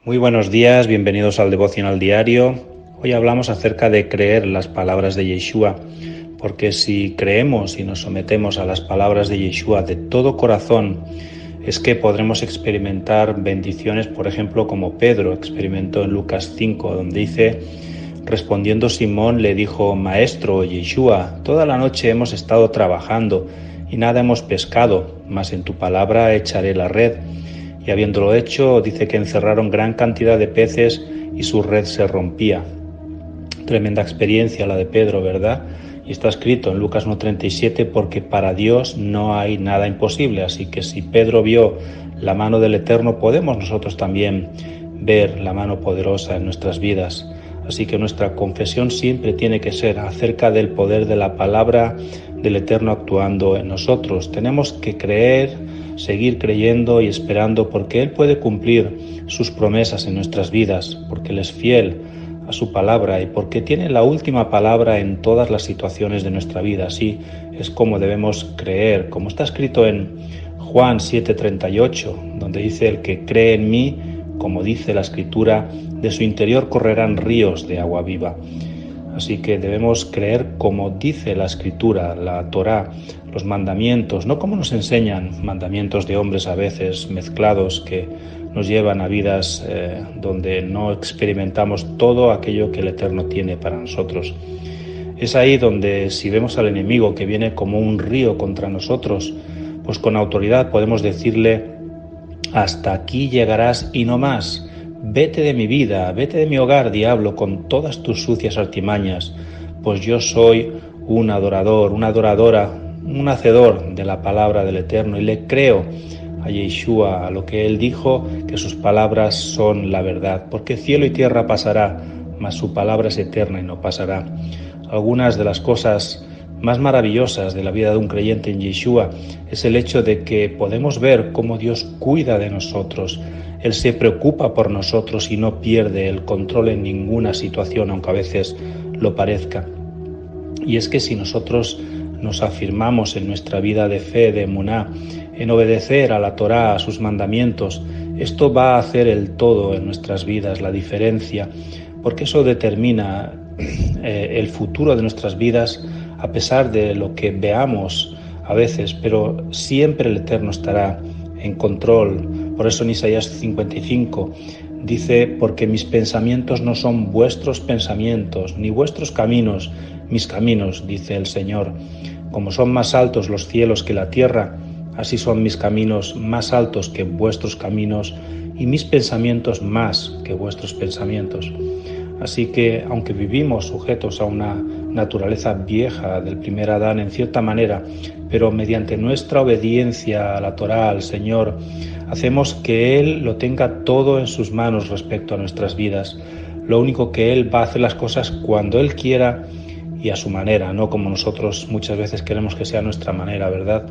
Muy buenos días, bienvenidos al Devocional Diario. Hoy hablamos acerca de creer las palabras de Yeshua, porque si creemos y nos sometemos a las palabras de Yeshua de todo corazón, es que podremos experimentar bendiciones, por ejemplo, como Pedro experimentó en Lucas 5, donde dice: respondiendo Simón le dijo: Maestro, Yeshua, toda la noche hemos estado trabajando y nada hemos pescado, mas en tu palabra echaré la red. Y habiéndolo hecho, dice que encerraron gran cantidad de peces y su red se rompía. Tremenda experiencia la de Pedro, ¿verdad? Y está escrito en Lucas 1:37, porque para Dios no hay nada imposible. Así que si Pedro vio la mano del Eterno, podemos nosotros también ver la mano poderosa en nuestras vidas. Así que nuestra confesión siempre tiene que ser acerca del poder de la palabra del Eterno actuando en nosotros. Tenemos que creer, seguir creyendo y esperando, porque Él puede cumplir sus promesas en nuestras vidas, porque Él es fiel a su palabra y porque tiene la última palabra en todas las situaciones de nuestra vida. Así es como debemos creer, como está escrito en Juan 7:38, donde dice: el que cree en mí, como dice la Escritura, de su interior correrán ríos de agua viva. Así que debemos creer como dice la Escritura, la Torá, los mandamientos, no como nos enseñan mandamientos de hombres a veces mezclados que nos llevan a vidas donde no experimentamos todo aquello que el Eterno tiene para nosotros. Es ahí donde, si vemos al enemigo que viene como un río contra nosotros, pues con autoridad podemos decirle: hasta aquí llegarás y no más. Vete de mi vida, vete de mi hogar, diablo, con todas tus sucias artimañas, pues yo soy un adorador, una adoradora, un hacedor de la palabra del Eterno, y le creo a Yeshua, a lo que Él dijo, que sus palabras son la verdad, porque cielo y tierra pasará, mas su palabra es eterna y no pasará. Algunas de las cosas más maravillosas de la vida de un creyente en Yeshua es el hecho de que podemos ver cómo Dios cuida de nosotros. Él se preocupa por nosotros y no pierde el control en ninguna situación, aunque a veces lo parezca. Y es que si nosotros nos afirmamos en nuestra vida de fe, de emuná, en obedecer a la Torá, a sus mandamientos, esto va a hacer el todo en nuestras vidas, la diferencia, porque eso determina el futuro de nuestras vidas, a pesar de lo que veamos a veces, pero siempre el Eterno estará en control. Por eso en Isaías 55 dice: porque mis pensamientos no son vuestros pensamientos, ni vuestros caminos mis caminos, dice el Señor. Como son más altos los cielos que la tierra, así son mis caminos más altos que vuestros caminos, y mis pensamientos más que vuestros pensamientos. Así que, aunque vivimos sujetos a una naturaleza vieja del primer Adán en cierta manera, pero mediante nuestra obediencia a la Torá, al Señor, hacemos que Él lo tenga todo en sus manos respecto a nuestras vidas. Lo único que Él va a hacer las cosas cuando Él quiera y a su manera, no como nosotros muchas veces queremos que sea nuestra manera, ¿verdad?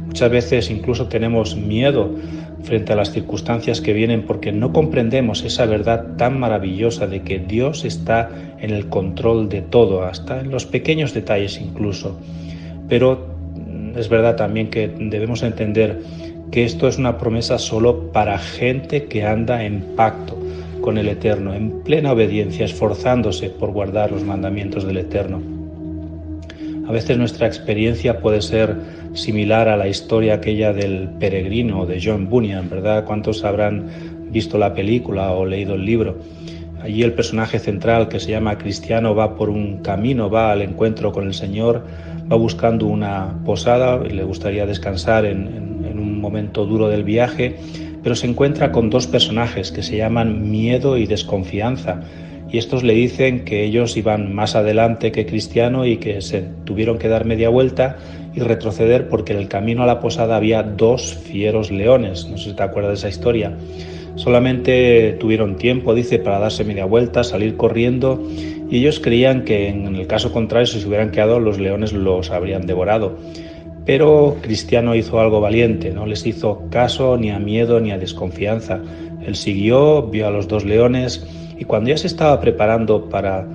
Muchas veces incluso tenemos miedo frente a las circunstancias que vienen porque no comprendemos esa verdad tan maravillosa de que Dios está en el control de todo, hasta en los pequeños detalles incluso. Pero es verdad también que debemos entender que esto es una promesa solo para gente que anda en pacto con el Eterno, en plena obediencia, esforzándose por guardar los mandamientos del Eterno. A veces nuestra experiencia puede ser similar a la historia aquella del peregrino de John Bunyan, ¿verdad? ¿Cuántos habrán visto la película o leído el libro? Allí el personaje central, que se llama Cristiano, va por un camino, va al encuentro con el Señor, va buscando una posada, le gustaría descansar en un momento duro del viaje, pero se encuentra con dos personajes que se llaman Miedo y Desconfianza. Y estos le dicen que ellos iban más adelante que Cristiano y que se tuvieron que dar media vuelta y retroceder porque en el camino a la posada había dos fieros leones. No sé si te acuerdas de esa historia. Solamente tuvieron tiempo, dice, para darse media vuelta, salir corriendo, y ellos creían que en el caso contrario, si se hubieran quedado, los leones los habrían devorado. Pero Cristiano hizo algo valiente, no les hizo caso ni a miedo ni a desconfianza. Él siguió, vio a los dos leones, y cuando ya se estaba preparando para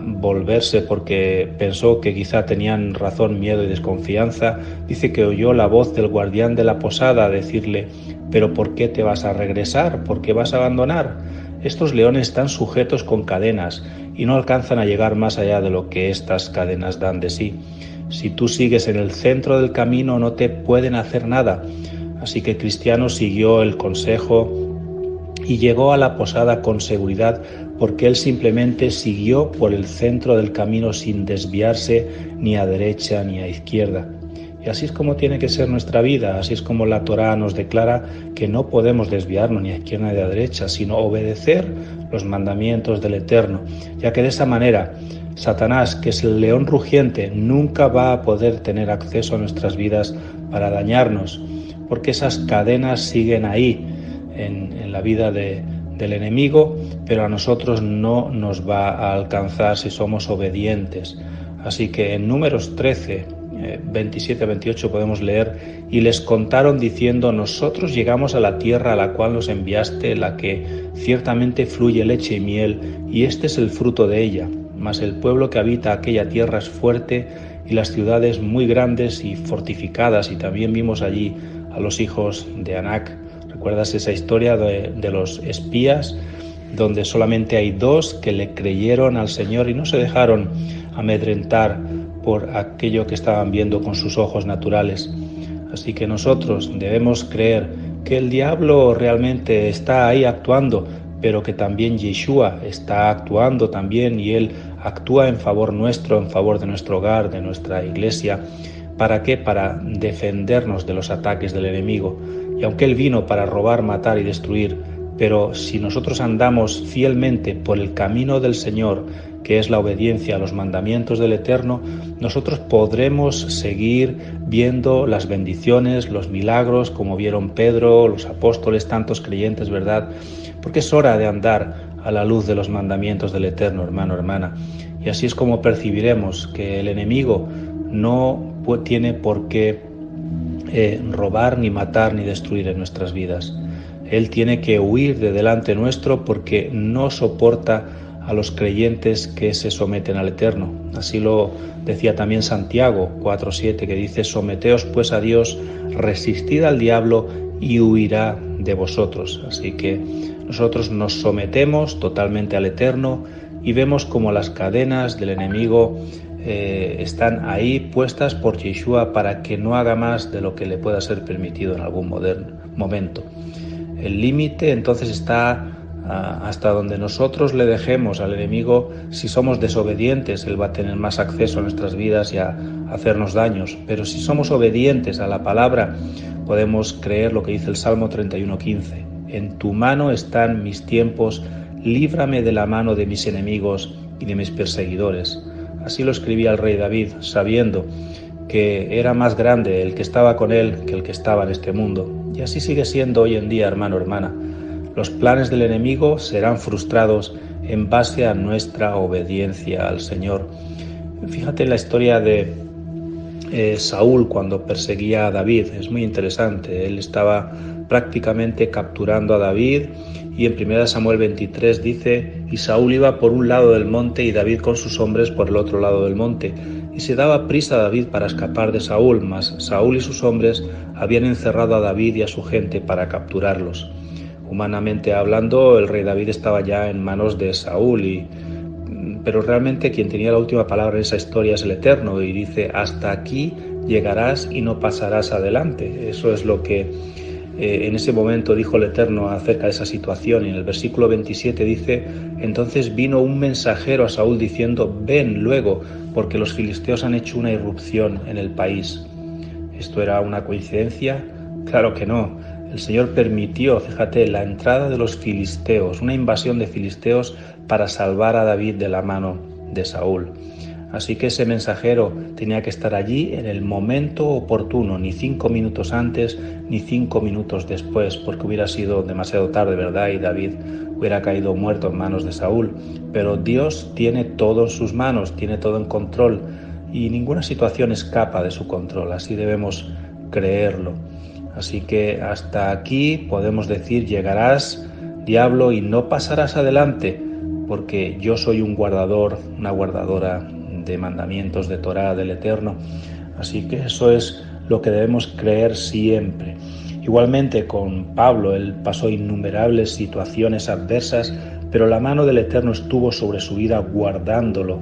volverse porque pensó que quizá tenían razón, miedo y desconfianza, dice que oyó la voz del guardián de la posada decirle: ¿pero por qué te vas a regresar? ¿Por qué vas a abandonar? Estos leones están sujetos con cadenas y no alcanzan a llegar más allá de lo que estas cadenas dan de sí. Si tú sigues en el centro del camino no te pueden hacer nada. Así que Cristiano siguió el consejo y llegó a la posada con seguridad porque él simplemente siguió por el centro del camino sin desviarse ni a derecha ni a izquierda. Y así es como tiene que ser nuestra vida, así es como la Torá nos declara que no podemos desviarnos ni a izquierda ni a derecha, sino obedecer los mandamientos del Eterno, ya que de esa manera Satanás, que es el león rugiente, nunca va a poder tener acceso a nuestras vidas para dañarnos, porque esas cadenas siguen ahí en la vida del enemigo, pero a nosotros no nos va a alcanzar si somos obedientes. Así que en Números 13, 27-28 podemos leer: y les contaron diciendo: nosotros llegamos a la tierra a la cual nos enviaste, la que ciertamente fluye leche y miel, y este es el fruto de ella. Mas el pueblo que habita aquella tierra es fuerte, y las ciudades muy grandes y fortificadas, y también vimos allí a los hijos de Anac. ¿Recuerdas esa historia de los espías, donde solamente hay 2 que le creyeron al Señor y no se dejaron amedrentar por aquello que estaban viendo con sus ojos naturales? Así que nosotros debemos creer que el diablo realmente está ahí actuando, pero que también Yeshua está actuando también, y él actúa en favor nuestro, en favor de nuestro hogar, de nuestra iglesia. ¿Para qué? Para defendernos de los ataques del enemigo. Y aunque él vino para robar, matar y destruir, pero si nosotros andamos fielmente por el camino del Señor, que es la obediencia a los mandamientos del Eterno, nosotros podremos seguir viendo las bendiciones, los milagros, como vieron Pedro, los apóstoles, tantos creyentes, ¿verdad? Porque es hora de andar a la luz de los mandamientos del Eterno, hermano, hermana. Y así es como percibiremos que el enemigo no tiene por qué robar, ni matar, ni destruir en nuestras vidas. Él tiene que huir de delante nuestro porque no soporta a los creyentes que se someten al Eterno. Así lo decía también Santiago 4:7, que dice: someteos pues a Dios, resistid al diablo y huirá de vosotros. Así que nosotros nos sometemos totalmente al Eterno y vemos como las cadenas del enemigo están ahí puestas por Yeshua para que no haga más de lo que le pueda ser permitido en algún momento. El límite entonces está hasta donde nosotros le dejemos al enemigo. Si somos desobedientes, él va a tener más acceso a nuestras vidas y a hacernos daños. Pero si somos obedientes a la palabra, podemos creer lo que dice el Salmo 31:15. En tu mano están mis tiempos, líbrame de la mano de mis enemigos y de mis perseguidores. Así lo escribía el rey David, sabiendo que era más grande el que estaba con él que el que estaba en este mundo. Y así sigue siendo hoy en día, hermano, hermana. Los planes del enemigo serán frustrados en base a nuestra obediencia al Señor. Fíjate en la historia de Saúl cuando perseguía a David. Es muy interesante. Él estaba prácticamente capturando a David, y en 1 Samuel 23 dice: y Saúl iba por un lado del monte y David con sus hombres por el otro lado del monte. Y se daba prisa a David para escapar de Saúl, mas Saúl y sus hombres habían encerrado a David y a su gente para capturarlos. Humanamente hablando, el rey David estaba ya en manos de Saúl, pero realmente quien tenía la última palabra en esa historia es el Eterno, y dice: hasta aquí llegarás y no pasarás adelante. Eso es lo que en ese momento dijo el Eterno acerca de esa situación. Y en el versículo 27 dice: entonces vino un mensajero a Saúl diciendo: ven luego, porque los filisteos han hecho una irrupción en el país. ¿Esto era una coincidencia? Claro que no. El Señor permitió, fíjate, la entrada de los filisteos, una invasión de filisteos para salvar a David de la mano de Saúl. Así que ese mensajero tenía que estar allí en el momento oportuno, ni 5 minutos antes ni 5 minutos después, porque hubiera sido demasiado tarde, ¿verdad? Y David hubiera caído muerto en manos de Saúl. Pero Dios tiene todo en sus manos, tiene todo en control, y ninguna situación escapa de su control. Así debemos creerlo. Así que hasta aquí podemos decir: llegarás, diablo, y no pasarás adelante, porque yo soy un guardador, una guardadora de mandamientos, de Torá del Eterno. Así que eso es lo que debemos creer siempre. Y Igualmente con Pablo, él pasó innumerables situaciones adversas, pero la mano del Eterno estuvo sobre su vida guardándolo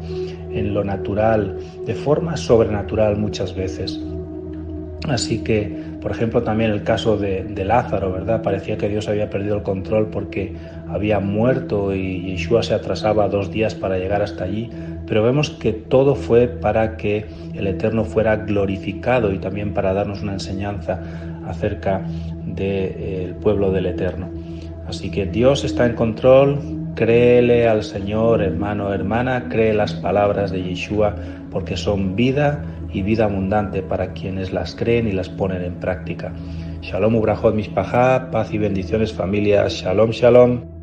en lo natural, de forma sobrenatural muchas veces. Así que, por ejemplo, también el caso de Lázaro, ¿verdad? Parecía que Dios había perdido el control porque había muerto y Yeshua se atrasaba 2 días para llegar hasta allí, pero vemos que todo fue para que el Eterno fuera glorificado y también para darnos una enseñanza acerca del pueblo del Eterno. Así que Dios está en control, créele al Señor, hermano, hermana, cree las palabras de Yeshua porque son vida y vida abundante para quienes las creen y las ponen en práctica. Shalom ubrajot mishpachá, paz y bendiciones familia, shalom, shalom.